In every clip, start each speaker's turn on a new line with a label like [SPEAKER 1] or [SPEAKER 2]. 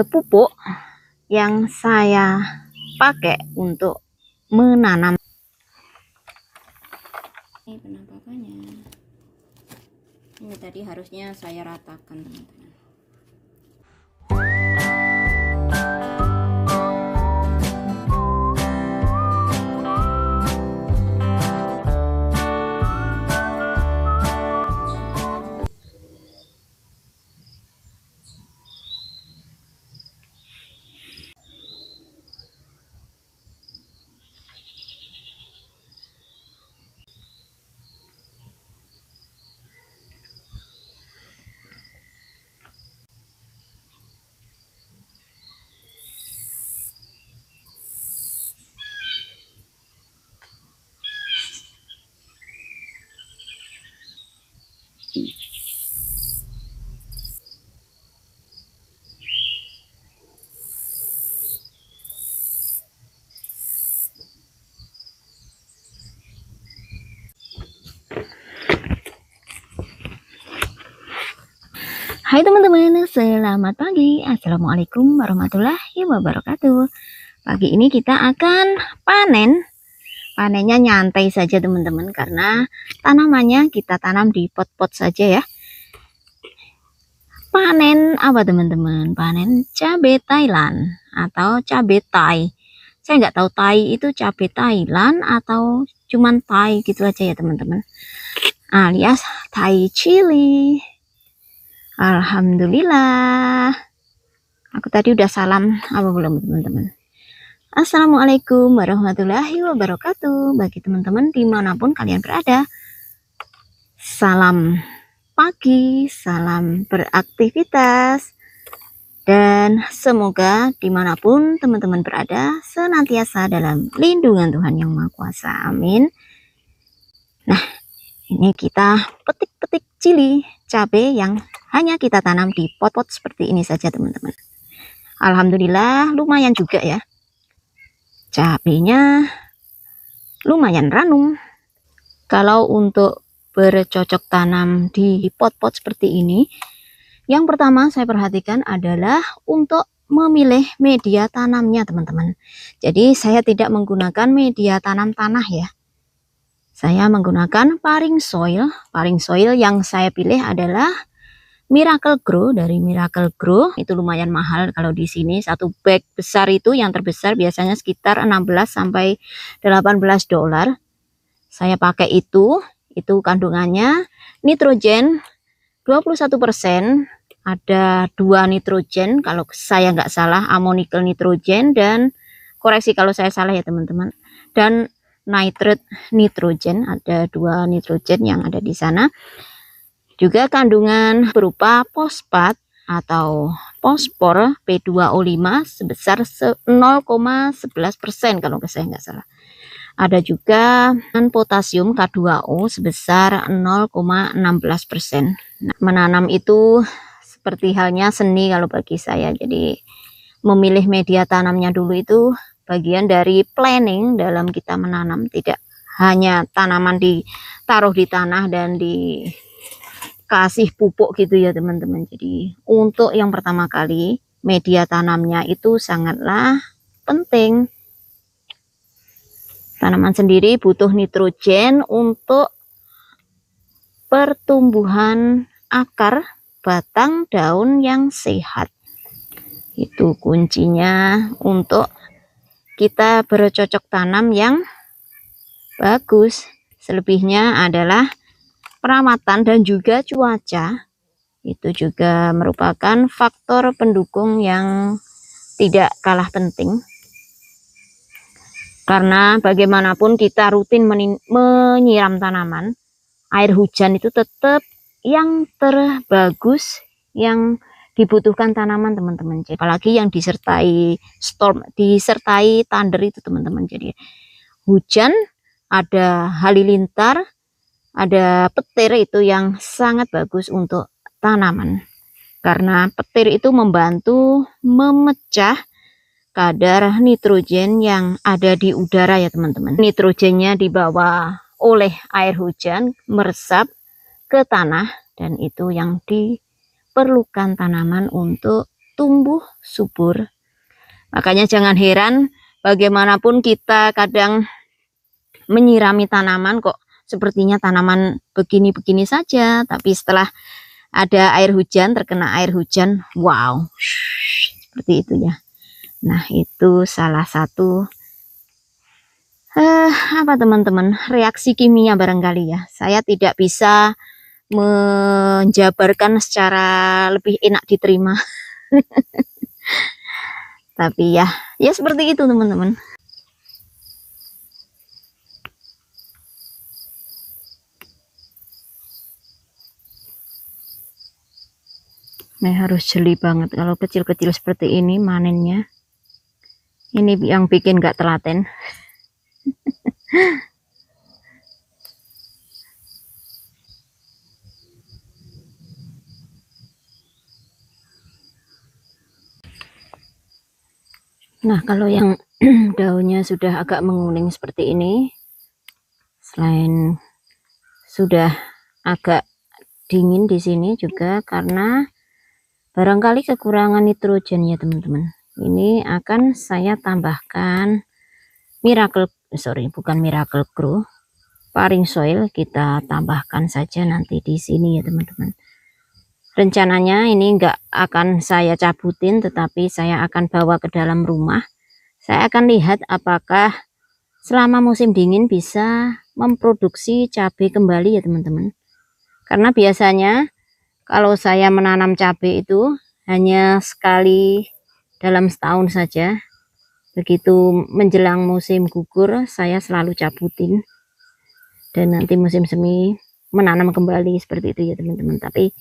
[SPEAKER 1] pupuk yang saya pakai untuk menanam. Ini penampakannya. Ini tadi harusnya saya ratakan, teman-teman. Hai teman-teman, selamat pagi. Assalamualaikum warahmatullahi wabarakatuh. Pagi ini kita akan panen. Panennya nyantai saja teman-teman, karena tanamannya kita tanam di pot-pot saja ya. Panen apa teman-teman? Panen cabai Thailand atau cabai Thai. Saya nggak tahu Thai itu cabai Thailand atau cuman Thai gitu aja ya teman-teman. Alias Thai chili. Alhamdulillah. Aku tadi udah salam apa belum teman-teman? Assalamualaikum warahmatullahi wabarakatuh. Bagi teman-teman dimanapun kalian berada, salam pagi, salam beraktivitas, dan semoga dimanapun teman-teman berada senantiasa dalam lindungan Tuhan Yang Maha Kuasa. Amin. Nah, ini kita petik-petik cili cabai yang hanya kita tanam di pot-pot seperti ini saja teman-teman. Alhamdulillah lumayan juga ya, cabenya lumayan ranum. Kalau untuk bercocok tanam di pot-pot seperti ini, yang pertama saya perhatikan adalah untuk memilih media tanamnya teman-teman. Jadi saya tidak menggunakan media tanam tanah ya, saya menggunakan paring soil. Paring soil yang saya pilih adalah Miracle-Gro, dari Miracle-Gro. Itu lumayan mahal kalau di sini. Satu bag besar itu, yang terbesar biasanya sekitar 16 sampai 18 dolar. Saya pakai itu kandungannya nitrogen 21%. Ada 2 nitrogen kalau saya nggak salah, ammonical nitrogen, dan koreksi kalau saya salah ya teman-teman. Dan nitrate nitrogen, ada 2 nitrogen yang ada di sana. Juga kandungan berupa fosfat atau fosfor P2O5 sebesar 0,11% kalau saya nggak salah. Ada juga potasium K2O sebesar 0,16%. Nah, menanam itu seperti halnya seni kalau bagi saya. Jadi memilih media tanamnya dulu itu bagian dari planning dalam kita menanam. Tidak hanya tanaman ditaruh di tanah dan dikasih pupuk gitu ya teman-teman. Jadi untuk yang pertama kali media tanamnya itu sangatlah penting. Tanaman sendiri butuh nitrogen untuk pertumbuhan akar, batang, daun yang sehat. Itu kuncinya untuk kita bercocok tanam yang bagus. Selebihnya adalah perawatan dan juga cuaca. Itu juga merupakan faktor pendukung yang tidak kalah penting. Karena bagaimanapun kita rutin menyiram tanaman, air hujan itu tetap yang terbagus yang dibutuhkan tanaman teman-teman. Apalagi yang disertai storm, disertai thunder itu teman-teman. Jadi hujan, ada halilintar, ada petir, itu yang sangat bagus untuk tanaman. Karena petir itu membantu memecah kadar nitrogen yang ada di udara ya teman-teman. Nitrogennya dibawa oleh air hujan meresap ke tanah, dan itu yang diperlukan tanaman untuk tumbuh subur. Makanya jangan heran bagaimanapun kita kadang menyirami tanaman kok sepertinya tanaman begini-begini saja, tapi setelah ada air hujan, terkena air hujan, wow, seperti itu ya. Nah, itu salah satu apa teman-teman, reaksi kimia barangkali ya. Saya tidak bisa menjabarkan secara lebih enak diterima. Tapi ya seperti itu teman-teman. Nah, harus jeli banget kalau kecil-kecil seperti ini manennya. Ini yang bikin gak telaten. Nah, kalau yang daunnya sudah agak menguning seperti ini, selain sudah agak dingin di sini juga karena barangkali kekurangan nitrogen ya teman-teman. Ini akan saya tambahkan bukan Miracle Grow, paring soil kita tambahkan saja nanti di sini ya teman-teman. Rencananya ini enggak akan saya cabutin, tetapi saya akan bawa ke dalam rumah. Saya akan lihat apakah selama musim dingin bisa memproduksi cabai kembali ya teman-teman. Karena biasanya kalau saya menanam cabai itu hanya sekali dalam setahun saja. Begitu menjelang musim gugur saya selalu cabutin. Dan nanti musim semi menanam kembali seperti itu ya teman-teman. Tapi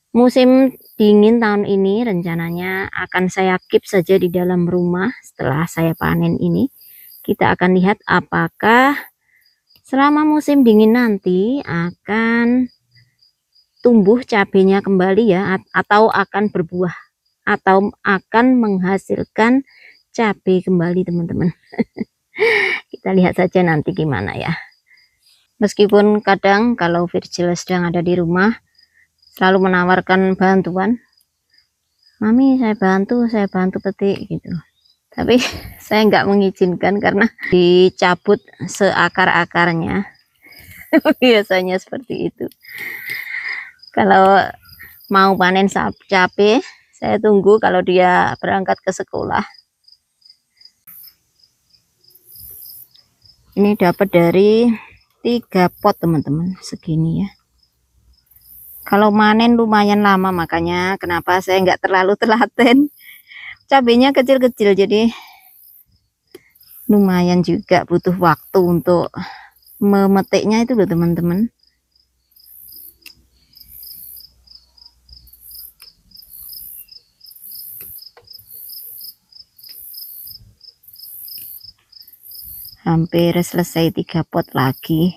[SPEAKER 1] musim dingin tahun ini rencananya akan saya keep saja di dalam rumah. Setelah saya panen ini, kita akan lihat apakah selama musim dingin nanti akan tumbuh cabenya kembali ya, atau akan berbuah, atau akan menghasilkan cabai kembali teman-teman. Kita lihat saja nanti gimana ya. Meskipun kadang kalau Virgil sedang ada di rumah selalu menawarkan bantuan, mami saya bantu petik gitu, tapi saya nggak mengizinkan karena dicabut seakar-akarnya. Biasanya seperti itu. Kalau mau panen cabai saya tunggu kalau dia berangkat ke sekolah. Ini dapat dari 3 pot teman-teman, segini ya. Kalau manen lumayan lama, makanya kenapa saya nggak terlalu telaten. Cabenya kecil-kecil jadi lumayan juga butuh waktu untuk memetiknya itu loh teman-teman. Hampir selesai 3 pot lagi.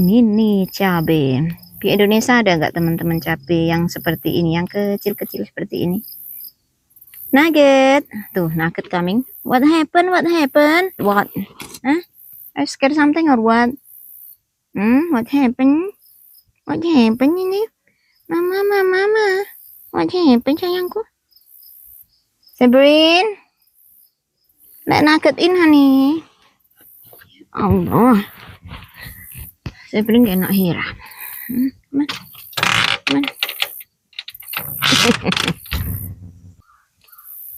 [SPEAKER 1] Mini cabai. Di Indonesia ada nggak teman-teman cabai yang seperti ini, yang kecil-kecil seperti ini? Nugget, tuh nugget coming. What happened? What happened? What? Huh? I scared something or what? What happened? What happened ini? Mama. What happened sayangku? Sabrine, let nugget in honey. Allah. Sabrine gak enak hira.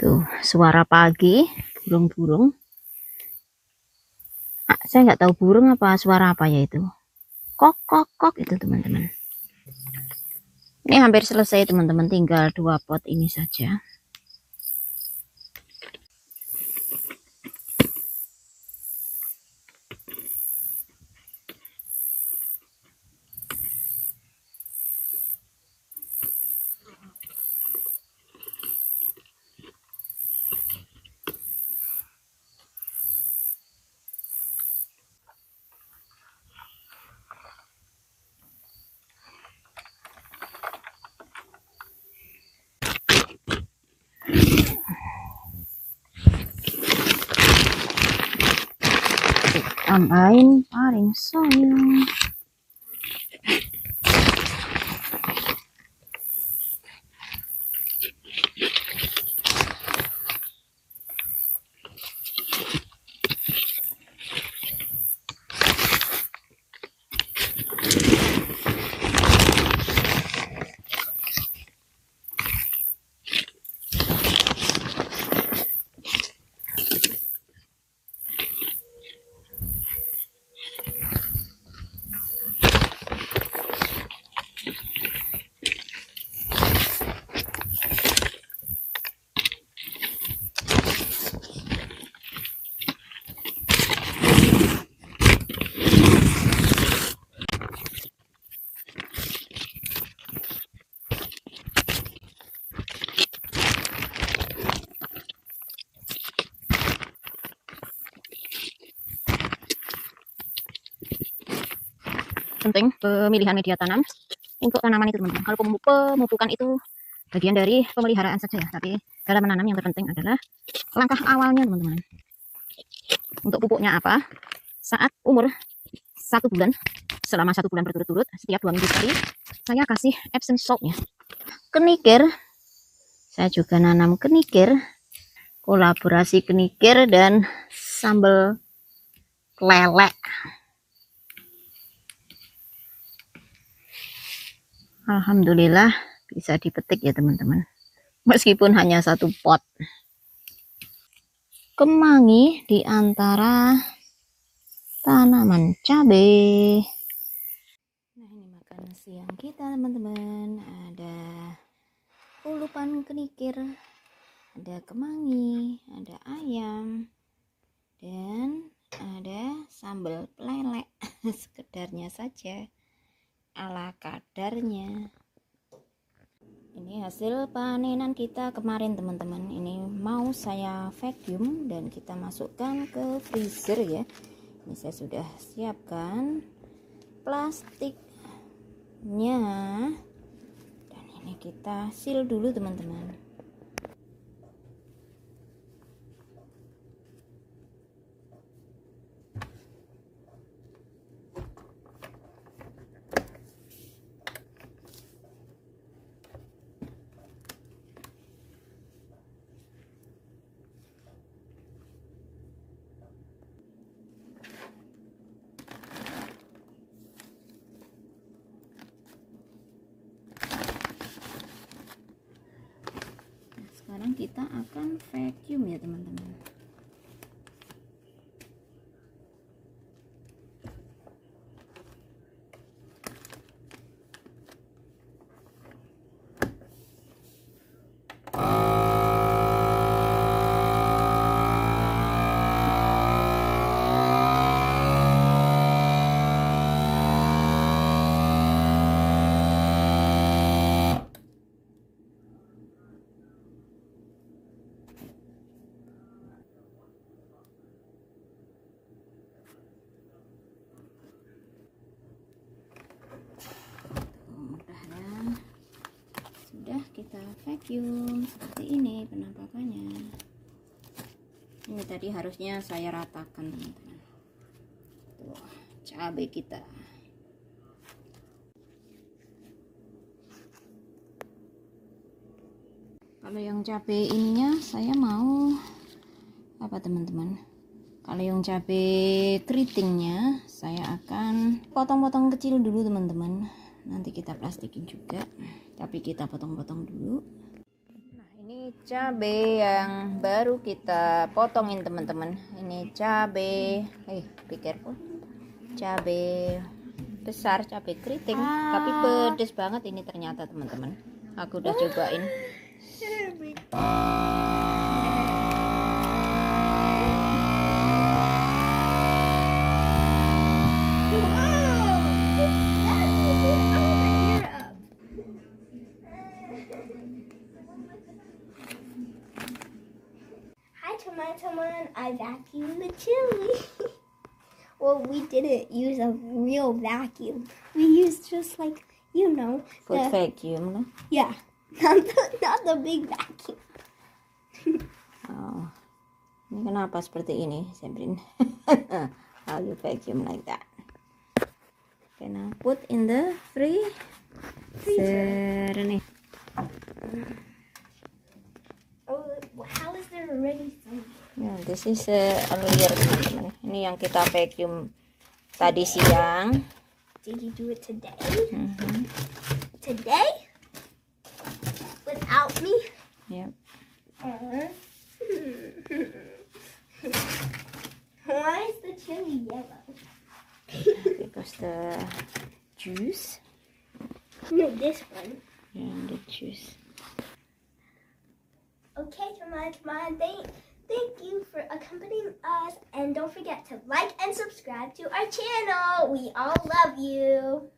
[SPEAKER 1] Tuh suara pagi burung-burung. Saya nggak tahu burung apa suara apa ya itu. Kok itu teman-teman. Ini hampir selesai teman-teman, tinggal 2 pot ini saja. tambahin paring soil. Penting pemilihan media tanam untuk tanaman itu teman-teman. Kalau pemupukan itu bagian dari pemeliharaan saja ya, tapi dalam menanam yang terpenting adalah langkah awalnya teman-teman. Untuk pupuknya apa? Saat umur 1 bulan, selama 1 bulan berturut-turut, setiap 2 minggu sekali, saya kasih Epsom saltnya. Kenikir, saya juga nanam kenikir, kolaborasi kenikir dan sambal lele. Alhamdulillah bisa dipetik ya teman-teman, meskipun hanya 1 pot. Kemangi di antara tanaman cabai. Nah, ini makan siang kita teman-teman. Ada ulupan kenikir, ada kemangi, ada ayam, dan ada sambal lele. Sekedarnya saja, ala kadarnya. Ini hasil panenan kita kemarin teman-teman. Ini mau saya vacuum dan kita masukkan ke freezer ya. Ini saya sudah siapkan plastiknya, dan ini kita seal dulu teman-teman. Sekarang kita akan vacuum ya teman-teman. Sudah kita vacuum seperti ini penampakannya. Ini tadi harusnya saya ratakan teman-teman. Tuh, cabai kita. Kalau yang cabai ininya saya mau apa teman-teman? Kalau yang cabai keritingnya saya akan potong-potong kecil dulu teman-teman. Nanti kita plastikin juga, tapi kita potong-potong dulu. Nah, ini cabai yang baru kita potongin teman-teman. Ini cabai, be careful. Cabai besar, cabai keriting, tapi pedes banget ini ternyata teman-teman. Aku udah cobain.
[SPEAKER 2] Teman-teman, I vacuumed the chili. Well, we didn't use a real vacuum. We used just like,
[SPEAKER 1] Food vacuum.
[SPEAKER 2] Yeah, not the big vacuum.
[SPEAKER 1] Oh, ini kenapa seperti ini, Sabrin? how you vacuum like that. Okay, now put in the freezer. Nih.
[SPEAKER 2] Oh, how is there already some?
[SPEAKER 1] Yeah, this is a layer, teman-teman. Ini yang kita vacuum tadi siang.
[SPEAKER 2] Did you do it today?
[SPEAKER 1] Mhm.
[SPEAKER 2] Today? Without me?
[SPEAKER 1] Yep.
[SPEAKER 2] Why is the chili yellow?
[SPEAKER 1] Because the juice.
[SPEAKER 2] No, this one.
[SPEAKER 1] Yeah, the juice.
[SPEAKER 2] Okay, come on. Thank you for accompanying us. And don't forget to like and subscribe to our channel. We all love you.